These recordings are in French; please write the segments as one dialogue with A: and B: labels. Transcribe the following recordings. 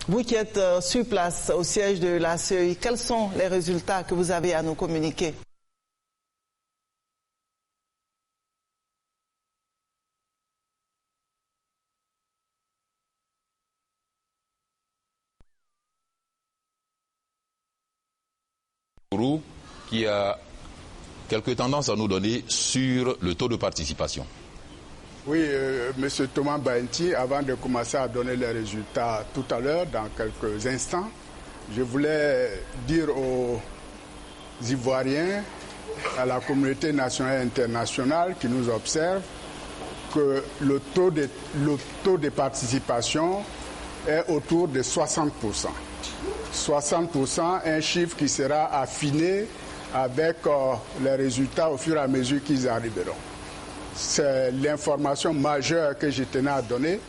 A: Vous qui êtes sur place au siège de la CEI, quels sont les résultats que vous avez à nous communiquer?
B: Qui a quelques tendances à nous donner sur le taux de participation.
C: Oui, M. Thomas Bainti, avant de commencer à donner les résultats tout à l'heure, dans quelques instants, je voulais dire aux Ivoiriens, à la communauté nationale et internationale qui nous observe, que le taux de participation est autour de 60%. 60%, un chiffre qui sera affiné avec les résultats au fur et à mesure qu'ils arriveront. C'est l'information majeure que je tenais à donner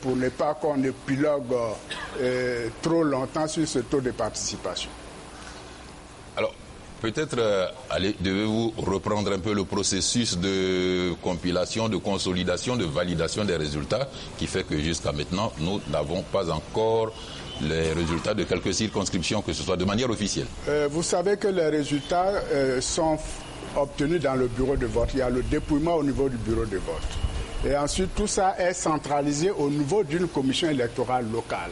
C: pour ne pas qu'on épilogue trop longtemps sur ce taux de participation.
B: Alors, peut-être devez-vous reprendre un peu le processus de compilation, de consolidation, de validation des résultats qui fait que jusqu'à maintenant, nous n'avons pas encore les résultats de quelques circonscriptions, que ce soit de manière officielle.
C: Vous savez que les résultats sont obtenus dans le bureau de vote. Il y a le dépouillement au niveau du bureau de vote. Et ensuite, tout ça est centralisé au niveau d'une commission électorale locale.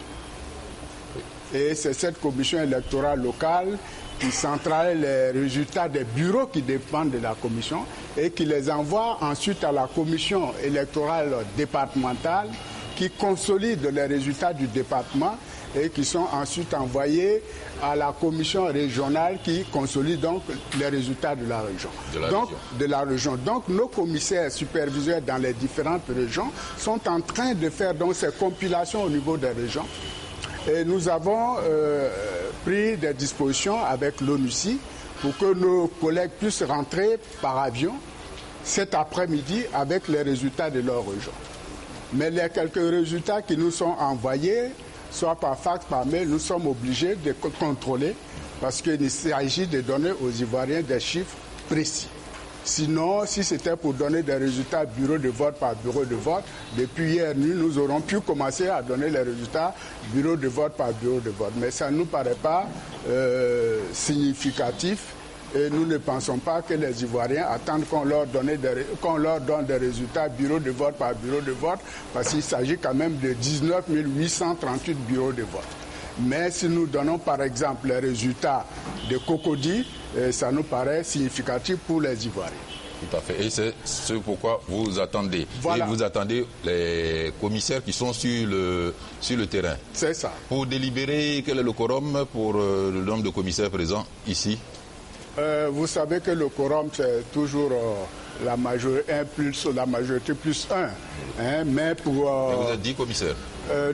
C: Et c'est cette commission électorale locale qui centralise les résultats des bureaux qui dépendent de la commission et qui les envoie ensuite à la commission électorale départementale qui consolide les résultats du département et qui sont ensuite envoyés à la commission régionale qui consolide donc les résultats de la région. Donc nos commissaires superviseurs dans les différentes régions sont en train de faire donc ces compilations au niveau des régions. Et nous avons pris des dispositions avec l'ONUCI pour que nos collègues puissent rentrer par avion cet après-midi avec les résultats de leur région. Mais les quelques résultats qui nous sont envoyés, soit par fax, par mail, nous sommes obligés de contrôler parce qu'il s'agit de donner aux Ivoiriens des chiffres précis. Sinon, si c'était pour donner des résultats bureau de vote par bureau de vote, depuis hier nuit, nous aurons pu commencer à donner les résultats bureau de vote par bureau de vote. Mais ça ne nous paraît pas significatif. Et nous ne pensons pas que les Ivoiriens attendent qu'on leur donne des résultats bureau de vote par bureau de vote, parce qu'il s'agit quand même de 19 838 bureaux de vote. Mais si nous donnons par exemple les résultats de Cocody, ça nous paraît significatif pour les Ivoiriens.
B: Tout à fait. Et c'est ce pourquoi vous attendez.
C: Voilà.
B: Et vous attendez les commissaires qui sont sur le terrain.
C: C'est ça.
B: Pour délibérer, quel est le quorum pour le nombre de commissaires présents ici?
C: Vous savez que le quorum, c'est toujours la majorité plus 1. Hein, mais pour...
B: Mais vous êtes 10 commissaires?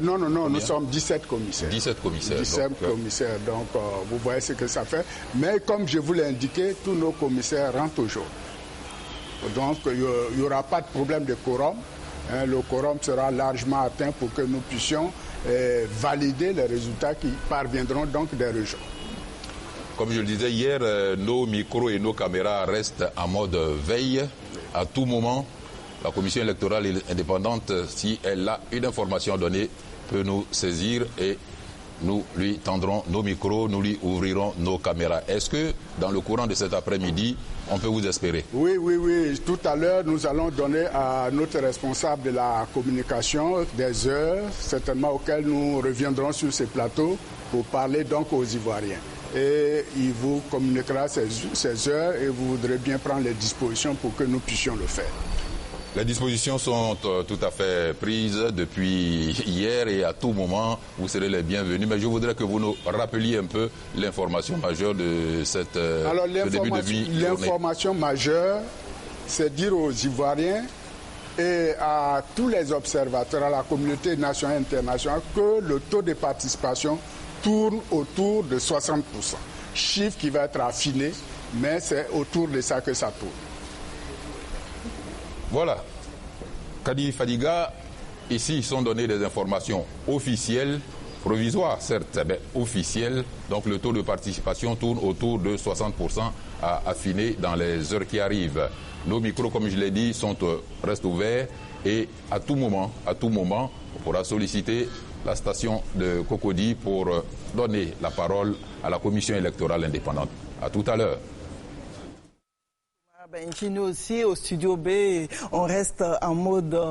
C: Non, nous sommes 17 commissaires.
B: 17 commissaires.
C: 17 commissaires, donc vous voyez ce que ça fait. Mais comme je vous l'ai indiqué, tous nos commissaires rentrent au jour. Donc il n'y aura pas de problème de quorum. Hein, le quorum sera largement atteint pour que nous puissions valider les résultats qui parviendront donc des régions.
B: Comme je le disais hier, nos micros et nos caméras restent en mode veille. À tout moment, la commission électorale indépendante, si elle a une information à donner, peut nous saisir et nous lui tendrons nos micros, nous lui ouvrirons nos caméras. Est-ce que dans le courant de cet après-midi, on peut vous espérer?
C: Oui. Tout à l'heure, nous allons donner à notre responsable de la communication des heures, certainement auxquelles nous reviendrons sur ces plateaux pour parler donc aux Ivoiriens. Et il vous communiquera ces heures et vous voudrez bien prendre les dispositions pour que nous puissions le faire.
B: Les dispositions sont tout à fait prises depuis hier et à tout moment, vous serez les bienvenus. Mais je voudrais que vous nous rappeliez un peu l'information majeure de cette début de vie.
C: L'information majeure, c'est dire aux Ivoiriens et à tous les observateurs, à la communauté nationale et internationale, que le taux de participation tourne autour de 60%. Chiffre qui va être affiné, mais c'est autour de ça que ça tourne.
B: Voilà. Kadi Fadiga, ici, ils sont données des informations officielles, provisoires certes, mais officielles. Donc le taux de participation tourne autour de 60% à affiner dans les heures qui arrivent. Nos micros, comme je l'ai dit, restent ouverts et à tout moment, on pourra solliciter la station de Cocody pour donner la parole à la commission électorale indépendante. À tout à l'heure.
A: Chez nous aussi, au studio B, on reste en mode